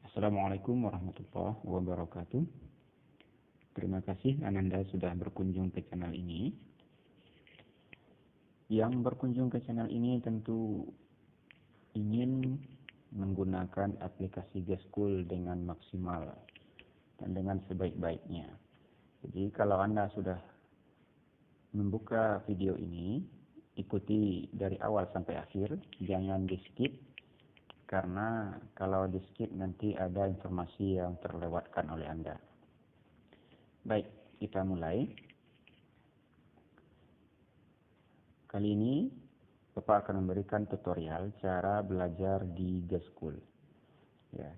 Assalamualaikum warahmatullahi wabarakatuh. Terima kasih Ananda sudah berkunjung ke channel ini. Yang berkunjung ke channel ini tentu ingin menggunakan aplikasi G-School dengan maksimal dan dengan sebaik-baiknya. Jadi kalau Anda sudah membuka video ini, ikuti dari awal sampai akhir, jangan di skip. Karena kalau di skip nanti ada informasi yang terlewatkan oleh Anda. Baik, kita mulai. Kali ini Bapak akan memberikan tutorial cara belajar di G-School. Ya,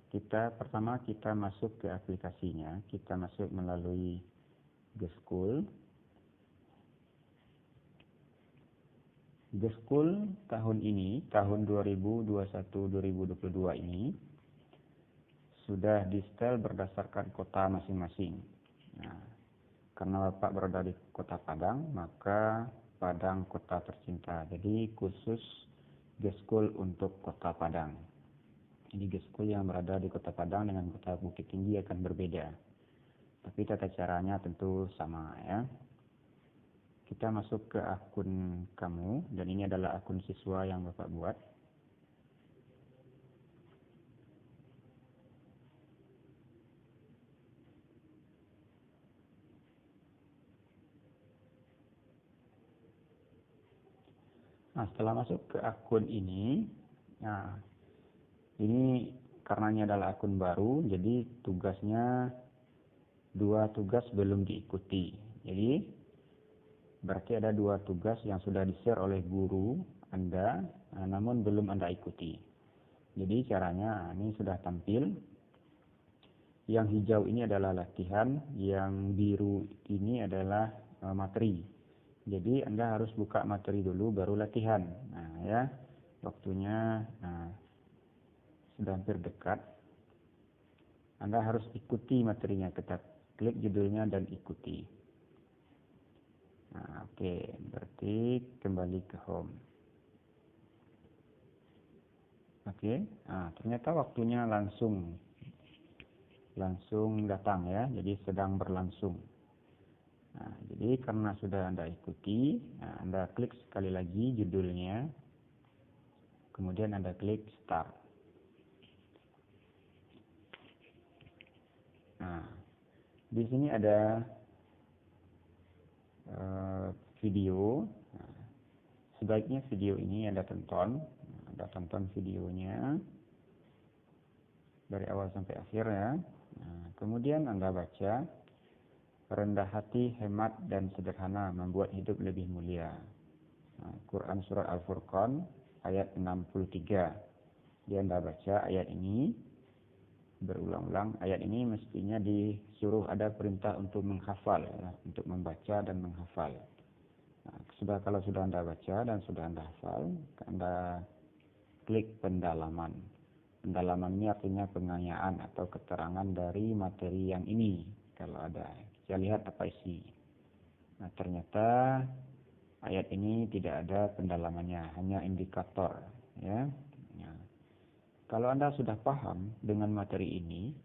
pertama kita masuk ke aplikasinya. Kita masuk melalui G-School. G-School tahun ini, tahun 2021-2022 ini sudah di-setel berdasarkan kota masing-masing. Nah, karena Bapak berada di Kota Padang, maka Padang kota tercinta. Jadi khusus G-School untuk Kota Padang. Jadi G-School yang berada di Kota Padang dengan Kota Bukit Tinggi akan berbeda. Tapi tata caranya tentu sama ya. Kita masuk ke akun kamu, dan ini adalah akun siswa yang Bapak buat. Nah, setelah masuk ke akun ini, nah, ini karenanya adalah akun baru, jadi tugasnya 2 tugas belum diikuti. Jadi berarti ada 2 tugas yang sudah di-share oleh guru Anda, namun belum Anda ikuti. Jadi caranya ini sudah tampil. Yang hijau ini adalah latihan, yang biru ini adalah materi. Jadi Anda harus buka materi dulu baru latihan. Nah ya, waktunya sudah hampir dekat. Anda harus ikuti materinya, kita klik judulnya dan ikuti. Nah, oke, berarti kembali ke home. Oke, nah, ternyata waktunya langsung datang ya, jadi sedang berlangsung. Nah, jadi karena sudah Anda ikuti, Anda klik sekali lagi judulnya, kemudian Anda klik start. Nah, di sini ada video. Nah, sebaiknya video ini Anda tonton videonya dari awal sampai akhir ya. Nah, kemudian Anda baca, rendah hati, hemat dan sederhana membuat hidup lebih mulia. Nah, Quran surat Al-Furqan ayat 63. Jadi Anda baca ayat ini berulang-ulang. Ayat ini mestinya disuruh ada perintah untuk menghafal ya, untuk membaca dan menghafal. Nah, kalau sudah Anda baca dan sudah Anda hafal, Anda klik pendalaman. Pendalaman ini artinya pengayaan atau keterangan dari materi yang ini. Kalau ada, kita lihat apa isi. Nah, ternyata ayat ini tidak ada pendalamannya, hanya indikator ya. Kalau Anda sudah paham dengan materi ini,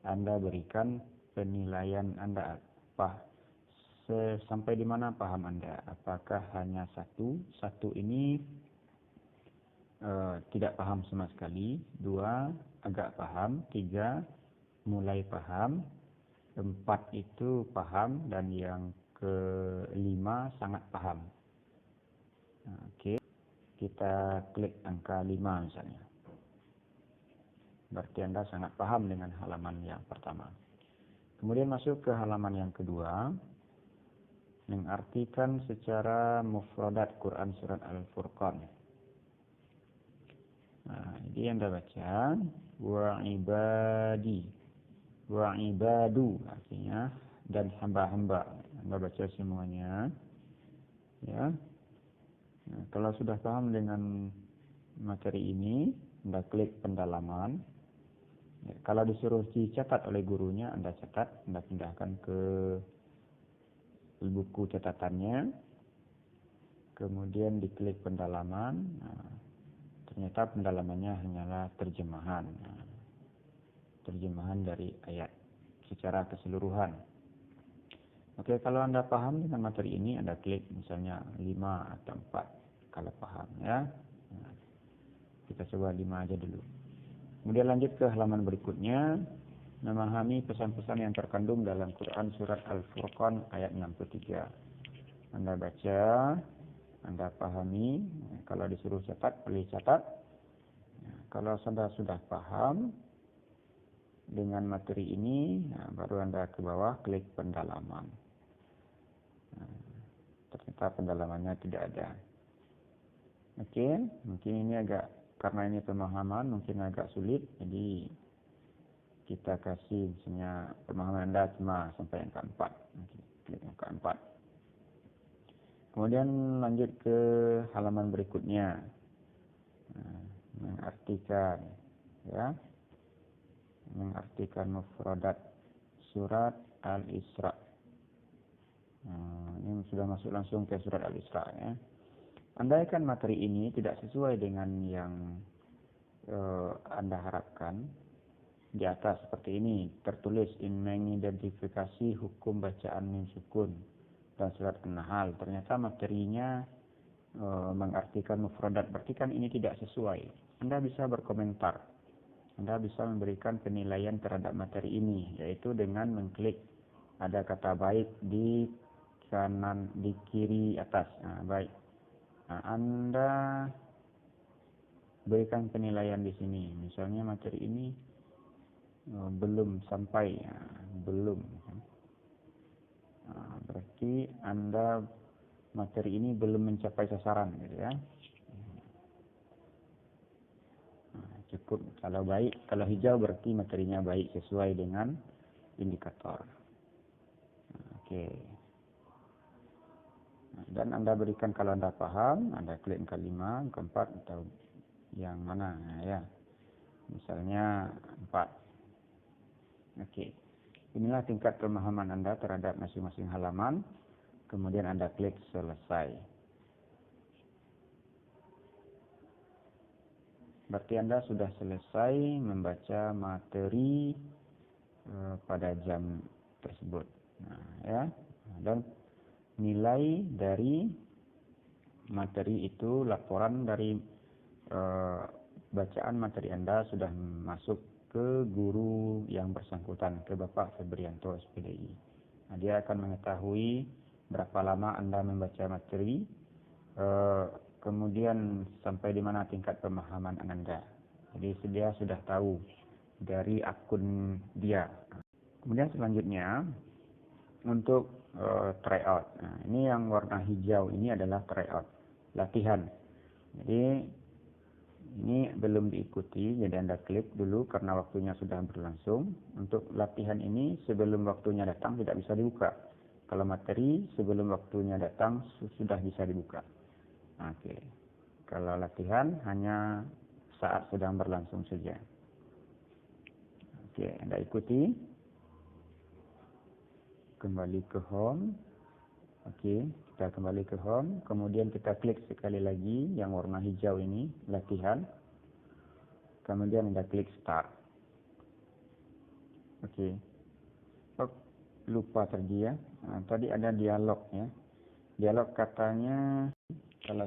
Anda berikan penilaian Anda. Sampai di mana paham Anda? Apakah hanya satu ini tidak paham sama sekali, 2 agak paham, 3 mulai paham, 4 itu paham, dan yang ke-5 sangat paham. Nah, oke, kita klik angka 5 misalnya. Berarti Anda sangat paham dengan halaman yang pertama. Kemudian masuk ke halaman yang kedua, mengartikan secara mufradat Quran surat Al-Furqan. Nah, jadi Anda baca wa ibadu artinya dan hamba-hamba. Anda baca semuanya ya. Nah, kalau sudah paham dengan materi ini, Anda klik pendalaman. Ya, kalau disuruh dicatat oleh gurunya, Anda catat, Anda pindahkan ke buku catatannya, kemudian diklik pendalaman. Nah, ternyata pendalamannya hanyalah terjemahan. Nah, terjemahan dari ayat secara keseluruhan. Oke, kalau Anda paham dengan materi ini, Anda klik misalnya 5 atau 4 kalau paham ya. Nah, kita coba 5 aja dulu. Kemudian lanjut ke halaman berikutnya, memahami pesan-pesan yang terkandung dalam Quran surat Al-Furqan ayat 63. Anda baca, Anda pahami, kalau disuruh catat, pilih catat. Kalau Anda sudah paham dengan materi ini, baru Anda ke bawah klik pendalaman. Ternyata pendalamannya tidak ada. Oke, mungkin ini karena ini pemahaman mungkin agak sulit, jadi kita kasih misalnya pemahaman Anda cuma sampai yang keempat. Klik yang keempat. Kemudian lanjut ke halaman berikutnya, mengartikan ya, mengartikan mufradat surat Al-Isra. Ini sudah masuk langsung ke surat Al-Isra ya. Andaikan materi ini tidak sesuai dengan yang Anda harapkan, di atas seperti ini tertulis mengidentifikasi hukum bacaan mim sukun dan surat An-Nahl, ternyata materinya mengartikan mufradat, berarti kan ini tidak sesuai. Anda bisa berkomentar, Anda bisa memberikan penilaian terhadap materi ini, yaitu dengan mengklik ada kata baik di kanan, di kiri atas. Baik. Anda berikan penilaian di sini. Misalnya materi ini belum sampai, belum. Berarti Anda materi ini belum mencapai sasaran, gitu ya. Cukup kalau baik, kalau hijau berarti materinya baik sesuai dengan indikator. Oke. Dan Anda berikan kalau Anda paham, Anda klik yang kelima, keempat atau yang mana ya. Misalnya 4. Oke. Inilah tingkat pemahaman Anda terhadap masing-masing halaman. Kemudian Anda klik selesai. Berarti Anda sudah selesai membaca materi pada jam tersebut. Ya. Dan nilai dari materi itu, laporan dari bacaan materi Anda sudah masuk ke guru yang bersangkutan, ke Bapak Febrianto SPDI. Dia akan mengetahui berapa lama Anda membaca materi, kemudian sampai di mana tingkat pemahaman Anda. Jadi dia sudah tahu dari akun dia. Kemudian selanjutnya untuk tryout. Ini yang warna hijau ini adalah tryout, latihan. Jadi ini belum diikuti, jadi Anda klik dulu karena waktunya sudah berlangsung. Untuk latihan ini sebelum waktunya datang tidak bisa dibuka. Kalau materi sebelum waktunya datang sudah bisa dibuka. Oke. Kalau latihan hanya saat sedang berlangsung saja. Oke, Anda ikuti. Kembali ke home. Oke, kita kembali ke home. Kemudian kita klik sekali lagi yang warna hijau ini, latihan. Kemudian Anda klik start. Oke. Lupa tadi ya. Tadi ada dialog ya. Dialog katanya kalau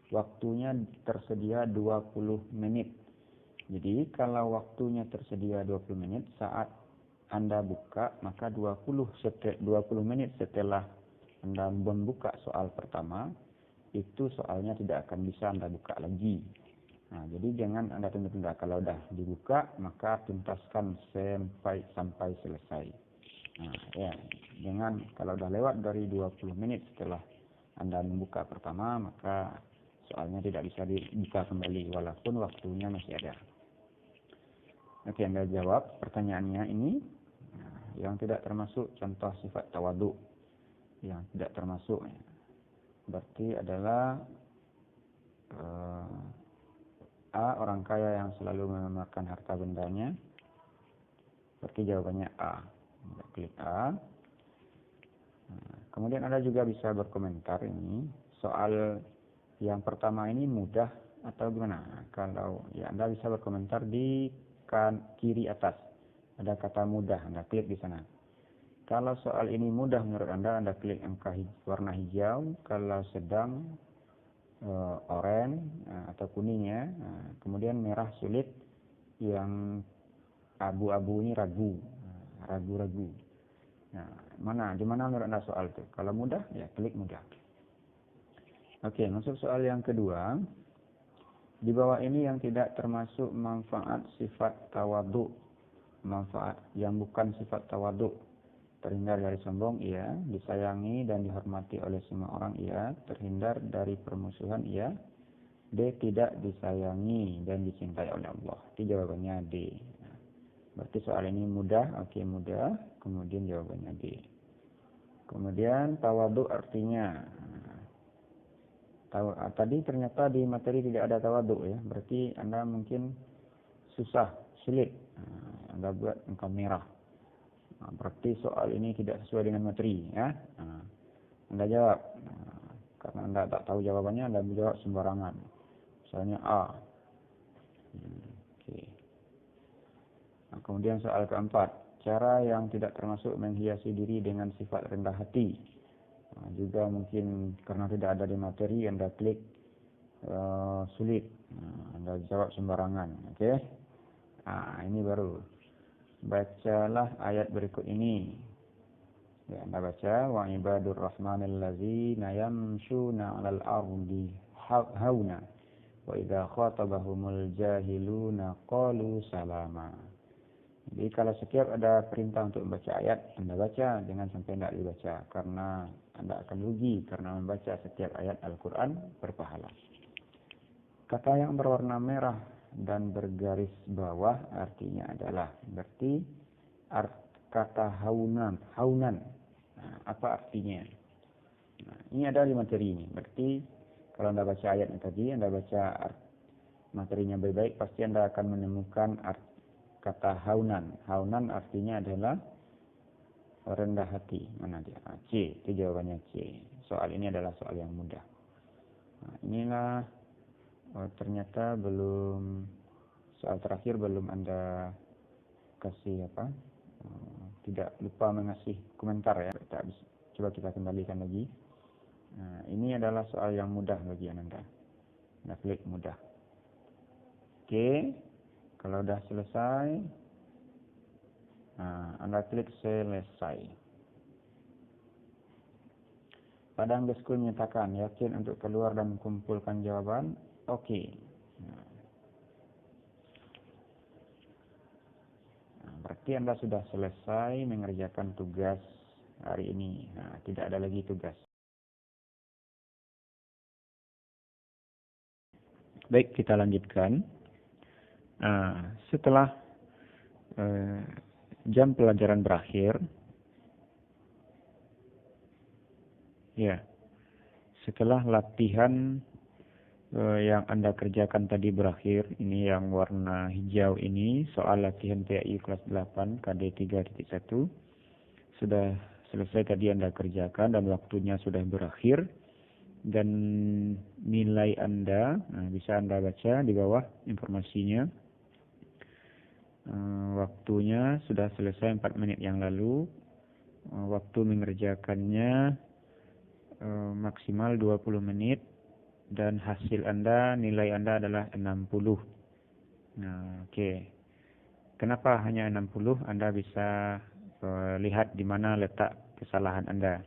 waktunya tersedia 20 menit. Jadi kalau waktunya tersedia 20 menit saat Anda buka, maka 20 menit setelah Anda membuka soal pertama, itu soalnya tidak akan bisa Anda buka lagi. Jadi jangan Anda tunda-tunda. Kalau sudah dibuka, maka tuntaskan sampai selesai. Ya, jangan kalau sudah lewat dari 20 menit setelah Anda membuka pertama, maka soalnya tidak bisa dibuka kembali walaupun waktunya masih ada. Oke, Anda jawab pertanyaannya ini. Yang tidak termasuk contoh sifat tawadhu, yang tidak termasuk berarti adalah A, orang kaya yang selalu memamerkan harta bendanya. Berarti jawabannya A. Klik A. Kemudian Anda juga bisa berkomentar ini soal yang pertama ini mudah atau gimana. Kalau ya Anda bisa berkomentar di kiri atas. Ada kata mudah, Anda klik di sana. Kalau soal ini mudah menurut Anda klik angka warna hijau. Kalau sedang oranye atau kuning ya. Kemudian merah sulit, yang abu-abu ini ragu, ragu-ragu. Nah, di mana menurut Anda soal itu? Kalau mudah, ya klik mudah. Oke, masuk soal yang kedua. Di bawah ini yang tidak termasuk manfaat sifat tawadhu. Manfaat yang bukan sifat tawadhu. Terhindar dari sombong, iya. Disayangi dan dihormati oleh semua orang, iya. Terhindar dari permusuhan, iya. D. Tidak disayangi dan dicintai oleh Allah. Itu jawabannya D. Berarti soal ini mudah, oke mudah. Kemudian jawabannya D. Kemudian tawadhu artinya. Tadi ternyata di materi tidak ada tawadhu ya. Berarti Anda mungkin susah, sulit. Anda buat angka merah. Berarti soal ini tidak sesuai dengan materi ya. Anda jawab. Karena Anda tak tahu jawabannya, Anda menjawab sembarangan. Misalnya A. Oke. Kemudian soal keempat. Cara yang tidak termasuk menghiasi diri dengan sifat rendah hati. Juga mungkin karena tidak ada di materi, Anda klik sulit. Anda jawab sembarangan. Oke. Ini baru. Bacalah ayat berikut ini. Ya, Anda baca, wa ibadur rahmanil ladzina yamshuna 'alal ardi hauna wa idza khatabahumul jahiluna qalu salama. Jadi kalau setiap ada perintah untuk membaca ayat, Anda baca, jangan sampai tidak dibaca, karena Anda akan rugi karena membaca setiap ayat Al-Quran berpahala. Kata yang berwarna merah dan bergaris bawah artinya adalah, berarti kata haunan. Apa artinya? Ini ada di materi ini. Berarti kalau Anda baca ayatnya tadi, Anda baca materinya baik-baik, pasti Anda akan menemukan kata haunan. Haunan artinya adalah rendah hati. Mana dia? C. Itu jawabannya C. Soal ini adalah soal yang mudah. Inilah ternyata belum, soal terakhir belum Anda kasih apa? Tidak lupa mengasih komentar ya. Coba kita kembalikan lagi. Ini adalah soal yang mudah bagi Anda. Anda klik mudah. Oke. Kalau sudah selesai, Anda klik selesai. Padang School menyatakan yakin untuk keluar dan kumpulkan jawaban. Oke. Berarti Anda sudah selesai mengerjakan tugas hari ini. Tidak ada lagi tugas. Baik, kita lanjutkan. Setelah jam pelajaran berakhir, ya, setelah latihan yang Anda kerjakan tadi berakhir, ini yang warna hijau ini, soal latihan PAI kelas 8 KD 3.1, sudah selesai tadi Anda kerjakan dan waktunya sudah berakhir, dan nilai Anda bisa Anda baca di bawah informasinya. Waktunya sudah selesai 4 menit yang lalu. Waktu mengerjakannya maksimal 20 menit. Dan hasil Anda, nilai Anda adalah 60. Oke. Kenapa hanya 60? Anda bisa lihat di mana letak kesalahan Anda.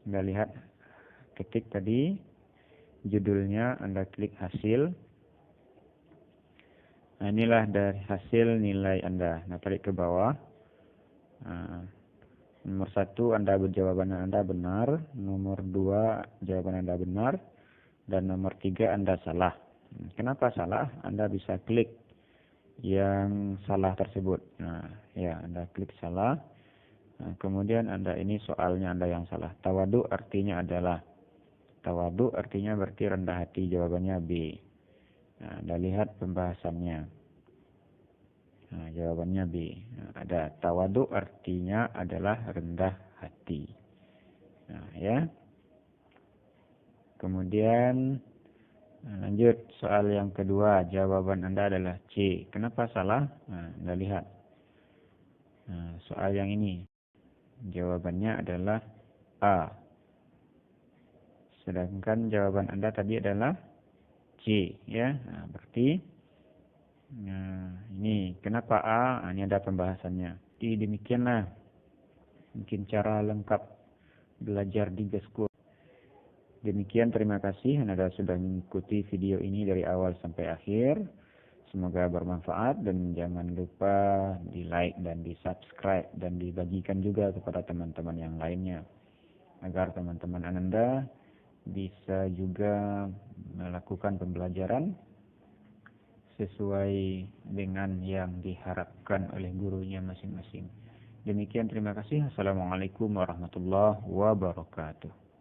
Anda lihat, ketik tadi judulnya, Anda klik hasil. Inilah dari hasil nilai Anda. Tarik ke bawah. Nomor 1 jawaban Anda benar. Nomor 2 jawaban Anda benar. Dan nomor 3 Anda salah. Kenapa salah? Anda bisa klik yang salah tersebut. Anda klik salah. Kemudian ini soalnya Anda yang salah. Tawadhu artinya berarti rendah hati. Jawabannya B. Anda lihat pembahasannya. Jawabannya B. Ada tawadhu artinya adalah rendah hati. Ya. Kemudian lanjut soal yang kedua. Jawaban Anda adalah C. Kenapa salah? Anda lihat. Nah, soal yang ini jawabannya adalah A. Sedangkan jawaban Anda tadi adalah C, ya. Nah, berarti ini kenapa A? Nah, ini ada pembahasannya. Jadi demikianlah mungkin cara lengkap belajar di School. Demikian, terima kasih Anda sudah mengikuti video ini dari awal sampai akhir. Semoga bermanfaat dan jangan lupa di like dan di subscribe dan dibagikan juga kepada teman-teman yang lainnya agar teman-teman Anda bisa juga melakukan pembelajaran sesuai dengan yang diharapkan oleh gurunya masing-masing. Demikian, terima kasih. Assalamualaikum warahmatullahi wabarakatuh.